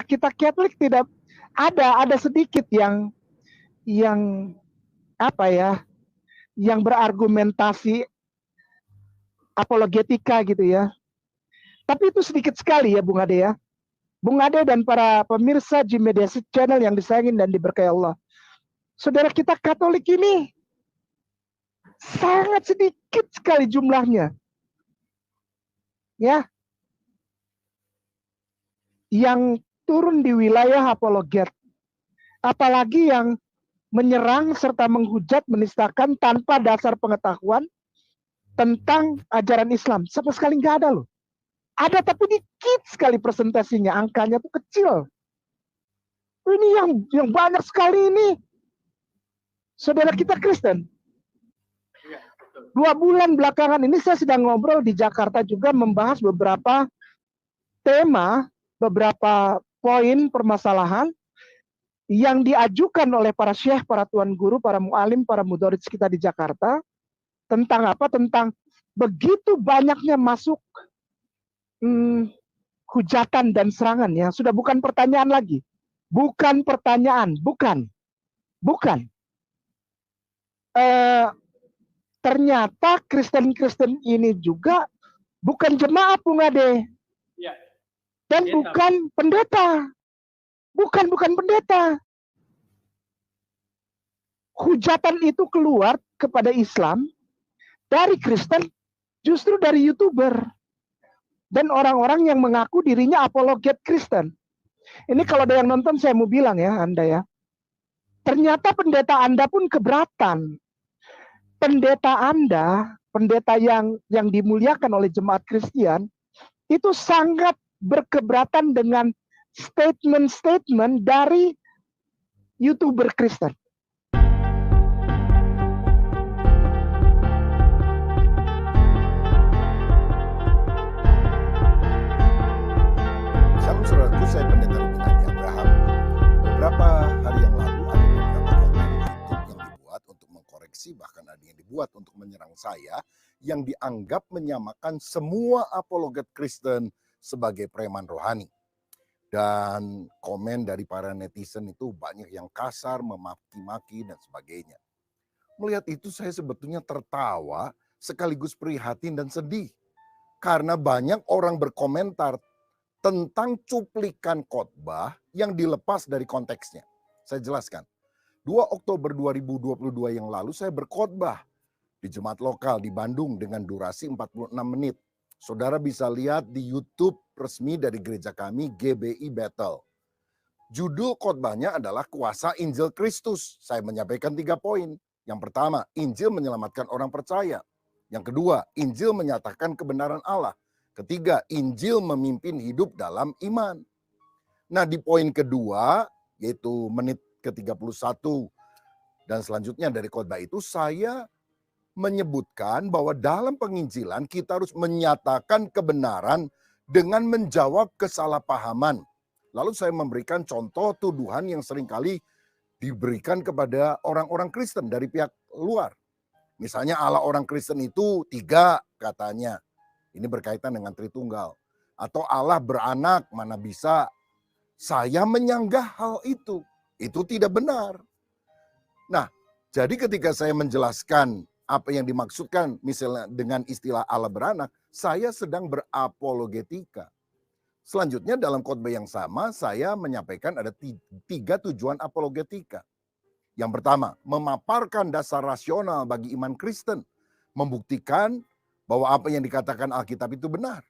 kita Katolik tidak ada sedikit yang apa ya, yang berargumentasi apologetika gitu ya. Tapi itu sedikit sekali ya Bung Ade ya. Bung Ade dan para pemirsa Jim Media Channel yang disayangin dan diberkahi Allah. Saudara kita Katolik ini sangat sedikit sekali jumlahnya. Ya. Yang turun di wilayah apologet. Apalagi yang menyerang serta menghujat, menistakan tanpa dasar pengetahuan tentang ajaran Islam. Sama sekali nggak ada loh. Ada tapi dikit sekali presentasinya, angkanya tuh kecil. Ini yang banyak sekali ini. Saudara kita Kristen. 2 bulan belakangan ini saya sedang ngobrol di Jakarta juga membahas beberapa tema, beberapa poin permasalahan yang diajukan oleh para syekh, para tuan guru, para mualim, para mudaris kita di Jakarta. Tentang apa? Tentang begitu banyaknya masuk hujatan dan serangan ya. Sudah bukan pertanyaan lagi. Bukan pertanyaan, bukan. Ternyata Kristen-Kristen ini juga bukan jemaat Bung Ade. Ya. Dan bukan pendeta. Bukan pendeta. Hujatan itu keluar kepada Islam dari Kristen, justru dari YouTuber. Dan orang-orang yang mengaku dirinya apologet Kristen. Ini kalau ada yang nonton saya mau bilang ya Anda ya. Ternyata pendeta Anda pun keberatan. Pendeta Anda, pendeta yang dimuliakan oleh jemaat Kristen, itu sangat berkeberatan dengan statement-statement dari YouTuber Kristen. Salam saudaraku, saya Pendeta Ruben Adi Abraham. Beberapa hari yang lalu ada beberapa konten YouTube yang dibuat untuk mengkoreksi, bahkan ada yang dibuat untuk menyerang saya, yang dianggap menyamakan semua apologet Kristen sebagai preman rohani. Dan komen dari para netizen itu banyak yang kasar, memaki-maki dan sebagainya. Melihat itu saya sebetulnya tertawa sekaligus prihatin dan sedih. Karena banyak orang berkomentar tentang cuplikan khotbah yang dilepas dari konteksnya. Saya jelaskan. 2 Oktober 2022 yang lalu saya berkhotbah di jemaat lokal di Bandung dengan durasi 46 menit. Saudara bisa lihat di YouTube resmi dari gereja kami, GBI Battle. Judul khotbahnya adalah Kuasa Injil Kristus. Saya menyampaikan 3 poin. Yang pertama, Injil menyelamatkan orang percaya. Yang kedua, Injil menyatakan kebenaran Allah. Ketiga, Injil memimpin hidup dalam iman. Nah, di poin kedua, yaitu menit ke-31 dan selanjutnya dari khotbah itu, saya menyebutkan bahwa dalam penginjilan kita harus menyatakan kebenaran dengan menjawab kesalahpahaman. Lalu saya memberikan contoh tuduhan yang seringkali diberikan kepada orang-orang Kristen dari pihak luar. Misalnya Allah orang Kristen itu 3 katanya. Ini berkaitan dengan Tritunggal. Atau Allah beranak, mana bisa. Saya menyanggah hal itu. Itu tidak benar. Nah, jadi ketika saya menjelaskan apa yang dimaksudkan misalnya dengan istilah Allah beranak, saya sedang berapologetika. Selanjutnya dalam khotbah yang sama saya menyampaikan ada 3 tujuan apologetika. Yang pertama, memaparkan dasar rasional bagi iman Kristen, membuktikan bahwa apa yang dikatakan Alkitab itu benar.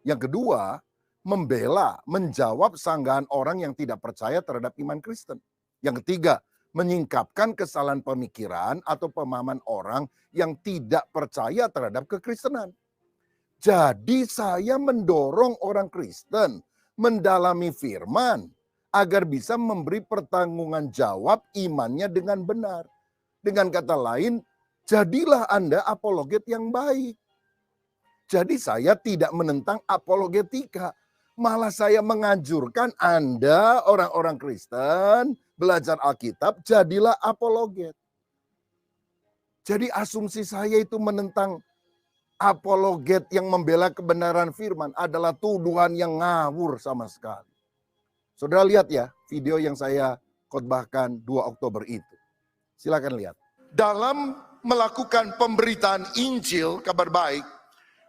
Yang kedua, membela, menjawab sanggahan orang yang tidak percaya terhadap iman Kristen. Yang ketiga, menyingkapkan kesalahan pemikiran atau pemahaman orang yang tidak percaya terhadap kekristenan. Jadi saya mendorong orang Kristen mendalami firman agar bisa memberi pertanggungan jawab imannya dengan benar. Dengan kata lain, jadilah Anda apologet yang baik. Jadi saya tidak menentang apologetika. Malah saya menganjurkan Anda orang-orang Kristen belajar Alkitab, jadilah apologet. Jadi asumsi saya itu menentang apologet yang membela kebenaran firman adalah tuduhan yang ngawur sama sekali. Saudara lihat ya video yang saya khotbahkan 2 Oktober itu. Silakan lihat. Dalam melakukan pemberitaan Injil, kabar baik,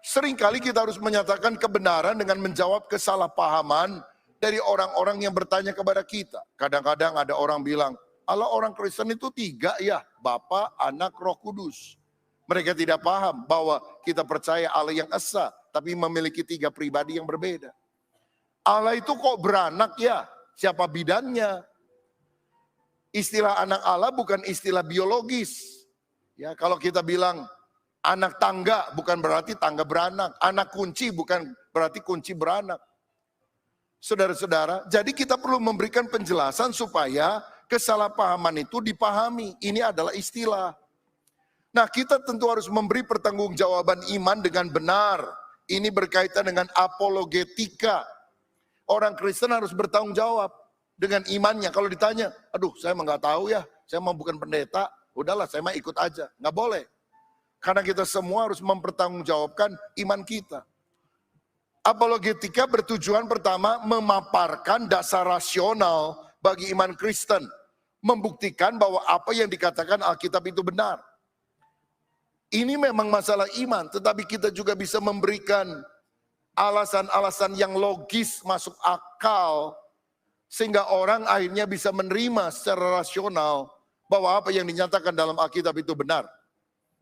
seringkali kita harus menyatakan kebenaran dengan menjawab kesalahpahaman dari orang-orang yang bertanya kepada kita. Kadang-kadang ada orang bilang, Allah, orang Kristen itu 3 ya, Bapa, Anak, Roh Kudus. Mereka tidak paham bahwa kita percaya Allah yang esa, tapi memiliki 3 pribadi yang berbeda. Allah itu kok beranak ya? Siapa bidannya? Istilah anak Allah bukan istilah biologis. Ya, kalau kita bilang anak tangga bukan berarti tangga beranak. Anak kunci bukan berarti kunci beranak. Saudara-saudara, jadi kita perlu memberikan penjelasan supaya kesalahpahaman itu dipahami. Ini adalah istilah. Nah, kita tentu harus memberi pertanggungjawaban iman dengan benar. Ini berkaitan dengan apologetika. Orang Kristen harus bertanggung jawab dengan imannya. Kalau ditanya, aduh saya mah nggak tahu ya, saya mau bukan pendeta, udahlah saya mah ikut aja. Nggak boleh. Karena kita semua harus mempertanggungjawabkan iman kita. Apologetika bertujuan pertama memaparkan dasar rasional bagi iman Kristen. Membuktikan bahwa apa yang dikatakan Alkitab itu benar. Ini memang masalah iman, tetapi kita juga bisa memberikan alasan-alasan yang logis masuk akal sehingga orang akhirnya bisa menerima secara rasional bahwa apa yang dinyatakan dalam Alkitab itu benar.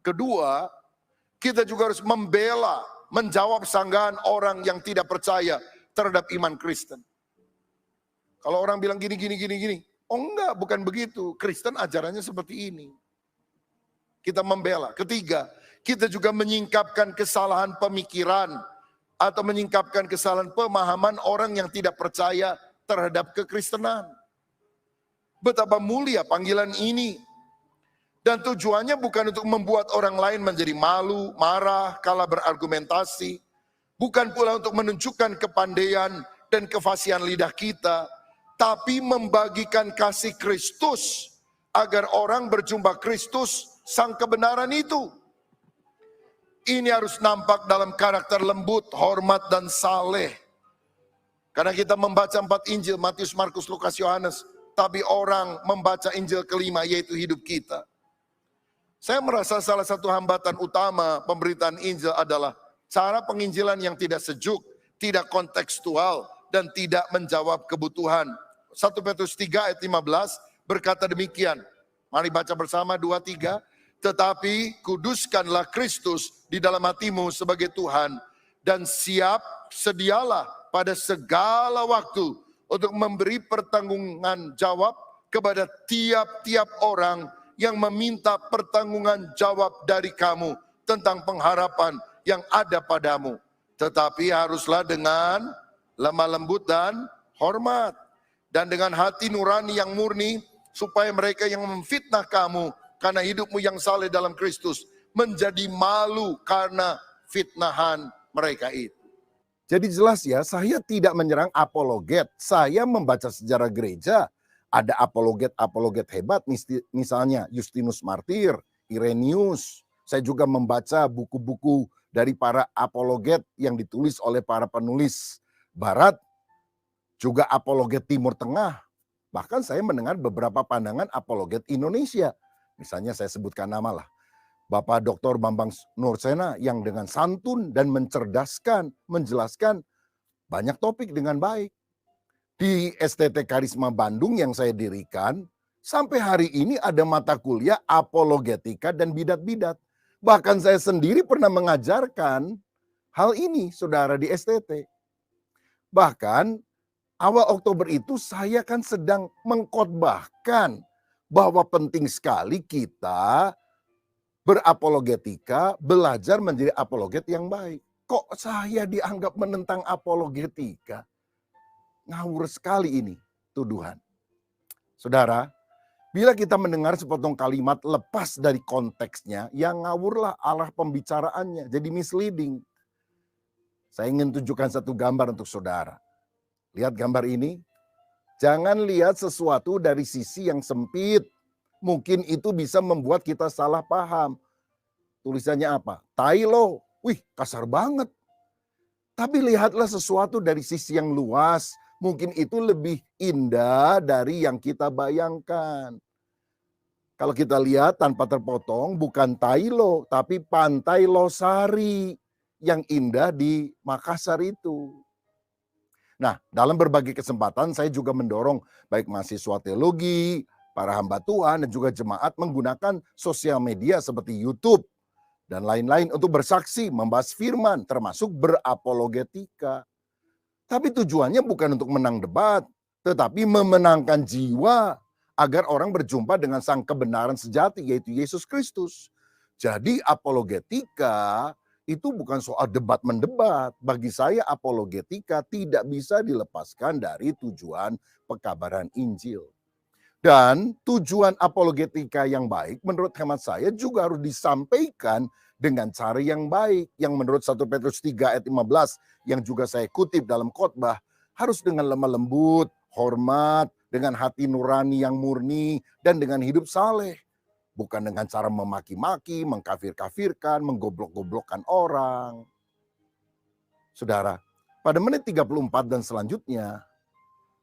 Kedua, kita juga harus membela, menjawab sanggahan orang yang tidak percaya terhadap iman Kristen. Kalau orang bilang gini, oh enggak, bukan begitu. Kristen ajarannya seperti ini. Kita membela. Ketiga, kita juga menyingkapkan kesalahan pemikiran atau menyingkapkan kesalahan pemahaman orang yang tidak percaya terhadap kekristenan. Betapa mulia panggilan ini. Dan tujuannya bukan untuk membuat orang lain menjadi malu, marah, kalah berargumentasi. Bukan pula untuk menunjukkan kepandaian dan kefasihan lidah kita. Tapi membagikan kasih Kristus agar orang berjumpa Kristus sang kebenaran itu. Ini harus nampak dalam karakter lembut, hormat, dan saleh. Karena kita membaca 4 Injil, Matius, Markus, Lukas, Yohanes. Tapi orang membaca Injil kelima, yaitu hidup kita. Saya merasa salah satu hambatan utama pemberitaan Injil adalah cara penginjilan yang tidak sejuk, tidak kontekstual, dan tidak menjawab kebutuhan. 1 Petrus 3 ayat 15 berkata demikian. Mari baca bersama 2-3. Tetapi kuduskanlah Kristus di dalam hatimu sebagai Tuhan, dan sedialah pada segala waktu untuk memberi pertanggungan jawab kepada tiap-tiap orang yang meminta pertanggungan jawab dari kamu tentang pengharapan yang ada padamu. Tetapi haruslah dengan lemah lembut dan hormat, dan dengan hati nurani yang murni, supaya mereka yang memfitnah kamu karena hidupmu yang saleh dalam Kristus menjadi malu karena fitnahan mereka itu. Jadi jelas ya, saya tidak menyerang apologet. Saya membaca sejarah gereja, ada apologet-apologet hebat, misalnya Justinus Martir, Irenaeus. Saya juga membaca buku-buku dari para apologet yang ditulis oleh para penulis Barat, juga apologet Timur Tengah. Bahkan saya mendengar beberapa pandangan apologet Indonesia. Misalnya saya sebutkan nama lah, Bapak Dr. Bambang Nursena yang dengan santun dan mencerdaskan, menjelaskan banyak topik dengan baik. Di STT Karisma Bandung yang saya dirikan, sampai hari ini ada mata kuliah apologetika dan bidat-bidat. Bahkan saya sendiri pernah mengajarkan hal ini, saudara, di STT. Bahkan awal Oktober itu saya kan sedang mengkhotbahkan bahwa penting sekali kita berapologetika, belajar menjadi apologet yang baik. Kok saya dianggap menentang apologetika? Ngawur sekali ini tuduhan. Saudara, bila kita mendengar sepotong kalimat lepas dari konteksnya, yang ngawurlah arah pembicaraannya, jadi misleading. Saya ingin tunjukkan satu gambar untuk saudara. Lihat gambar ini. Jangan lihat sesuatu dari sisi yang sempit. Mungkin itu bisa membuat kita salah paham. Tulisannya apa? Tai lo. Wih, kasar banget. Tapi lihatlah sesuatu dari sisi yang luas, Mungkin itu lebih indah dari yang kita bayangkan. Kalau kita lihat tanpa terpotong bukan Tailo, tapi Pantai Losari yang indah di Makassar itu. Nah, dalam berbagai kesempatan saya juga mendorong baik mahasiswa teologi, para hamba Tuhan, dan juga jemaat menggunakan sosial media seperti YouTube dan lain-lain untuk bersaksi, membahas firman, termasuk berapologetika. Tapi tujuannya bukan untuk menang debat, tetapi memenangkan jiwa agar orang berjumpa dengan sang kebenaran sejati, yaitu Yesus Kristus. Jadi apologetika itu bukan soal debat-mendebat. Bagi saya apologetika tidak bisa dilepaskan dari tujuan pekabaran Injil. Dan tujuan apologetika yang baik menurut hemat saya juga harus disampaikan dengan cara yang baik. Yang menurut 1 Petrus 3 ayat 15 yang juga saya kutip dalam khotbah, harus dengan lemah lembut, hormat, dengan hati nurani yang murni, dan dengan hidup saleh. Bukan dengan cara memaki-maki, mengkafir-kafirkan, menggoblok-goblokkan orang. Saudara, pada menit 34 dan selanjutnya,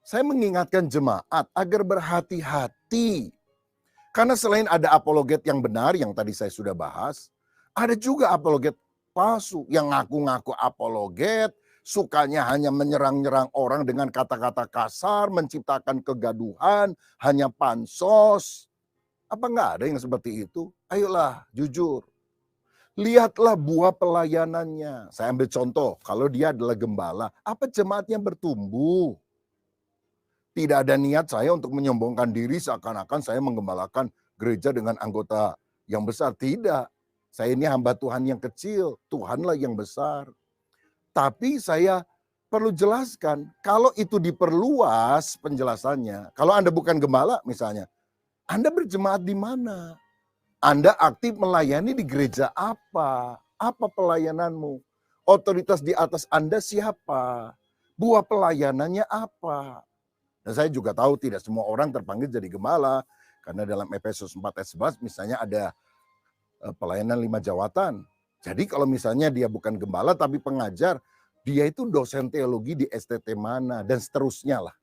saya mengingatkan jemaat agar berhati-hati. Karena selain ada apologet yang benar yang tadi saya sudah bahas, ada juga apologet palsu yang ngaku-ngaku apologet, sukanya hanya menyerang-nyerang orang dengan kata-kata kasar, menciptakan kegaduhan, hanya pansos. Apa nggak ada yang seperti itu? Ayolah, jujur. Lihatlah buah pelayanannya. Saya ambil contoh, kalau dia adalah gembala, apa jemaatnya bertumbuh? Tidak ada niat saya untuk menyombongkan diri seakan-akan saya menggembalakan gereja dengan anggota yang besar. Tidak. Saya ini hamba Tuhan yang kecil, Tuhanlah yang besar. Tapi saya perlu jelaskan, kalau itu diperluas penjelasannya, kalau Anda bukan gembala misalnya, Anda berjemaat di mana? Anda aktif melayani di gereja apa? Apa pelayananmu? Otoritas di atas Anda siapa? Buah pelayanannya apa? Dan saya juga tahu tidak semua orang terpanggil jadi gembala. Karena dalam Efesus 4 ayat 11 misalnya ada pelayanan 5 jawatan. Jadi kalau misalnya dia bukan gembala tapi pengajar, dia itu dosen teologi di STT mana dan seterusnya lah.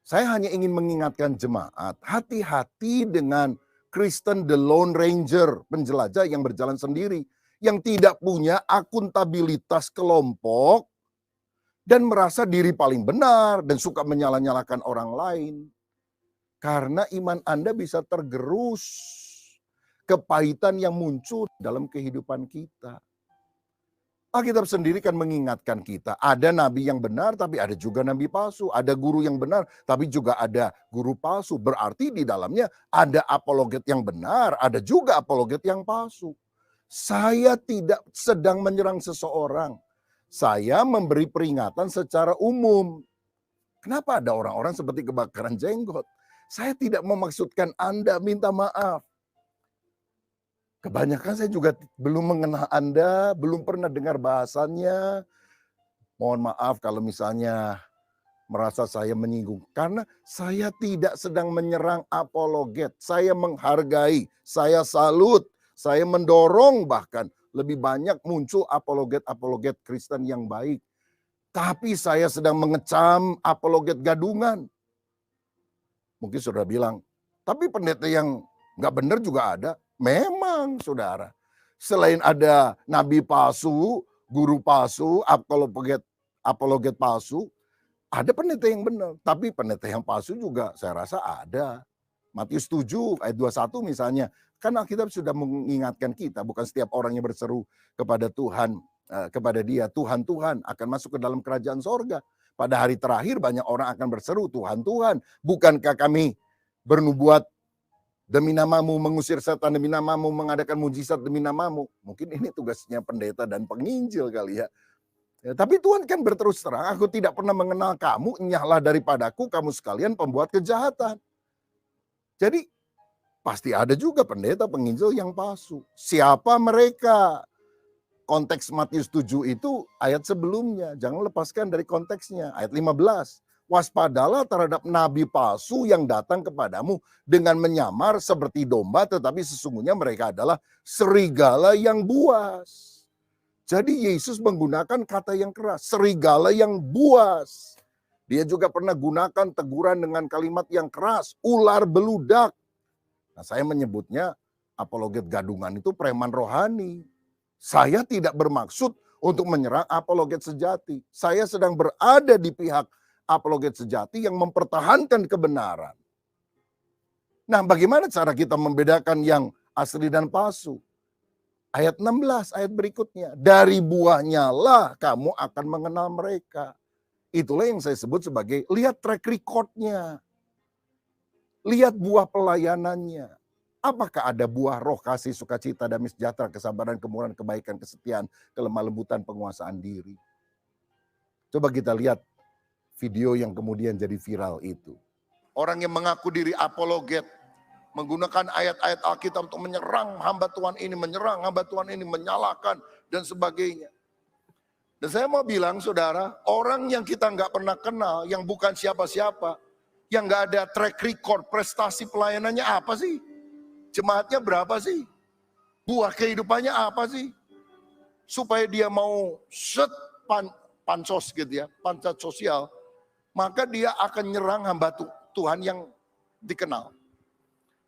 Saya hanya ingin mengingatkan jemaat, hati-hati dengan Kristen the Lone Ranger, penjelajah yang berjalan sendiri, yang tidak punya akuntabilitas kelompok, dan merasa diri paling benar dan suka menyalah-nyalahkan orang lain. Karena iman Anda bisa tergerus. Kepahitan yang muncul dalam kehidupan kita. Alkitab sendiri kan mengingatkan kita. Ada nabi yang benar tapi ada juga nabi palsu. Ada guru yang benar tapi juga ada guru palsu. Berarti di dalamnya ada apologet yang benar. Ada juga apologet yang palsu. Saya tidak sedang menyerang seseorang. Saya memberi peringatan secara umum. Kenapa ada orang-orang seperti kebakaran jenggot? Saya tidak memaksudkan Anda minta maaf. Kebanyakan saya juga belum mengenal Anda, belum pernah dengar bahasannya. Mohon maaf kalau misalnya merasa saya menyinggung. Karena saya tidak sedang menyerang apologet. Saya menghargai, saya salut, saya mendorong bahkan. Lebih banyak muncul apologet-apologet Kristen yang baik. Tapi saya sedang mengecam apologet gadungan. Mungkin saudara bilang, tapi pendeta yang nggak benar juga ada. Memang saudara. Selain ada nabi palsu, guru palsu, apologet palsu, ada pendeta yang benar. Tapi pendeta yang palsu juga saya rasa ada. Matius 7 ayat 21 misalnya. Kan Alkitab sudah mengingatkan kita, bukan setiap orang yang berseru kepada Tuhan, kepada dia, Tuhan, Tuhan, akan masuk ke dalam kerajaan sorga. Pada hari terakhir banyak orang akan berseru, Tuhan, Tuhan, bukankah kami bernubuat demi namamu, mengusir setan demi namamu, mengadakan mujizat demi namamu. Mungkin ini tugasnya pendeta dan penginjil kali ya. Tapi Tuhan kan berterus terang, aku tidak pernah mengenal kamu, enyahlah daripadaku, kamu sekalian pembuat kejahatan. Jadi pasti ada juga pendeta penginjil yang palsu. Siapa mereka? Konteks Matius 7 itu ayat sebelumnya. Jangan lepaskan dari konteksnya. Ayat 15. Waspadalah terhadap nabi palsu yang datang kepadamu dengan menyamar seperti domba, tetapi sesungguhnya mereka adalah serigala yang buas. Jadi Yesus menggunakan kata yang keras. Serigala yang buas. Dia juga pernah gunakan teguran dengan kalimat yang keras, ular beludak. Nah, saya menyebutnya apologet gadungan itu preman rohani. Saya tidak bermaksud untuk menyerang apologet sejati. Saya sedang berada di pihak apologet sejati yang mempertahankan kebenaran. Nah, bagaimana cara kita membedakan yang asli dan palsu? Ayat 16, ayat berikutnya. Dari buahnya lah kamu akan mengenal mereka. Itulah yang saya sebut sebagai lihat track record-nya. Lihat buah pelayanannya. Apakah ada buah roh kasih, sukacita, damai sejahtera, kesabaran, kemurahan, kebaikan, kesetiaan, kelemah lembutan, penguasaan diri. Coba kita lihat video yang kemudian jadi viral itu. Orang yang mengaku diri apologet, menggunakan ayat-ayat Alkitab untuk menyerang hamba Tuhan ini, menyerang hamba Tuhan ini, menyalahkan, dan sebagainya. Dan saya mau bilang, saudara, orang yang kita nggak pernah kenal, yang bukan siapa-siapa, yang nggak ada track record, prestasi pelayanannya apa sih? Jemaatnya berapa sih? Buah kehidupannya apa sih? Supaya dia mau pansos gitu ya, pancat sosial, maka dia akan nyerang hamba Tuhan yang dikenal.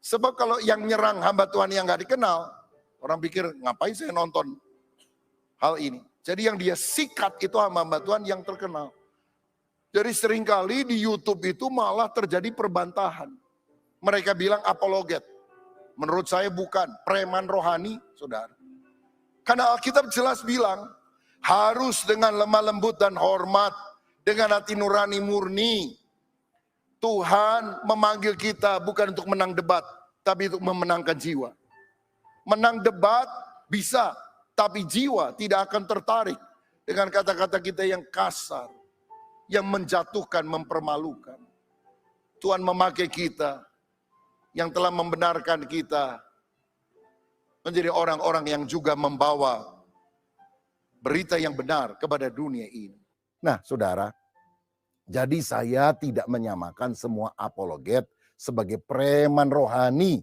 Sebab kalau yang nyerang hamba Tuhan yang nggak dikenal, orang pikir ngapain saya nonton hal ini. Jadi yang dia sikat itu hamba Tuhan yang terkenal. Jadi seringkali di YouTube itu malah terjadi perbantahan. Mereka bilang apologet. Menurut saya bukan, preman rohani, saudara. Karena Alkitab jelas bilang, harus dengan lemah lembut dan hormat, dengan hati nurani murni. Tuhan memanggil kita bukan untuk menang debat, tapi untuk memenangkan jiwa. Menang debat bisa, tapi jiwa tidak akan tertarik dengan kata-kata kita yang kasar, yang menjatuhkan, mempermalukan. Tuhan memakai kita, yang telah membenarkan kita, menjadi orang-orang yang juga membawa berita yang benar kepada dunia ini. Nah, saudara, jadi saya tidak menyamakan semua apologet sebagai preman rohani.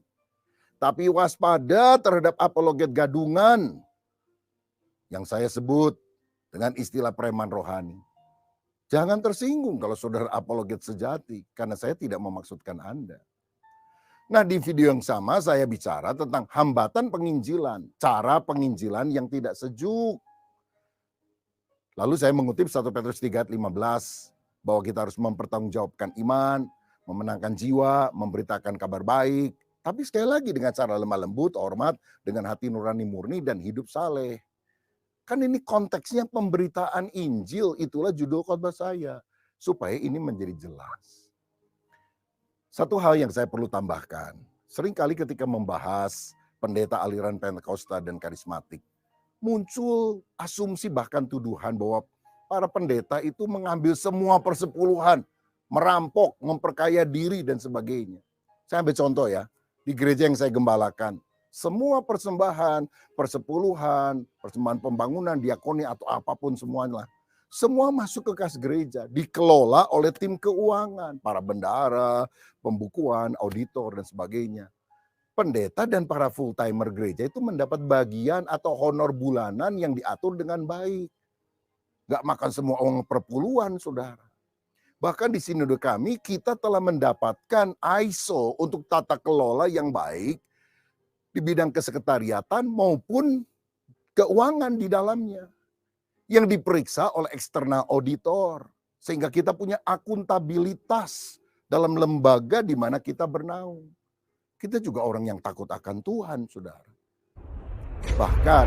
Tapi waspada terhadap apologet gadungan yang saya sebut dengan istilah preman rohani. Jangan tersinggung kalau saudara apologet sejati, karena saya tidak memaksudkan Anda. Nah, di video yang sama saya bicara tentang hambatan penginjilan, cara penginjilan yang tidak sejuk. Lalu saya mengutip 1 Petrus 3 ayat 15 bahwa kita harus mempertanggungjawabkan iman, memenangkan jiwa, memberitakan kabar baik, tapi sekali lagi dengan cara lemah lembut, hormat, dengan hati nurani murni dan hidup saleh. Kan ini konteksnya pemberitaan Injil, itulah judul khotbah saya, supaya ini menjadi jelas. Satu hal yang saya perlu tambahkan, seringkali ketika membahas pendeta aliran Pentakosta dan karismatik, muncul asumsi bahkan tuduhan bahwa para pendeta itu mengambil semua persepuluhan, merampok, memperkaya diri dan sebagainya. Saya ambil contoh ya, di gereja yang saya gembalakan, semua persembahan, persepuluhan, persembahan pembangunan, diakoni atau apapun semuanya, semua masuk ke kas gereja, dikelola oleh tim keuangan, para bendahara, pembukuan, auditor, dan sebagainya. Pendeta dan para full timer gereja itu mendapat bagian atau honor bulanan yang diatur dengan baik. Gak makan semua uang perpuluhan, saudara. Bahkan di sinode kami, kita telah mendapatkan ISO untuk tata kelola yang baik di bidang kesekretariatan maupun keuangan di dalamnya, yang diperiksa oleh eksternal auditor, sehingga kita punya akuntabilitas dalam lembaga di mana kita bernaung. Kita juga orang yang takut akan Tuhan, saudara. Bahkan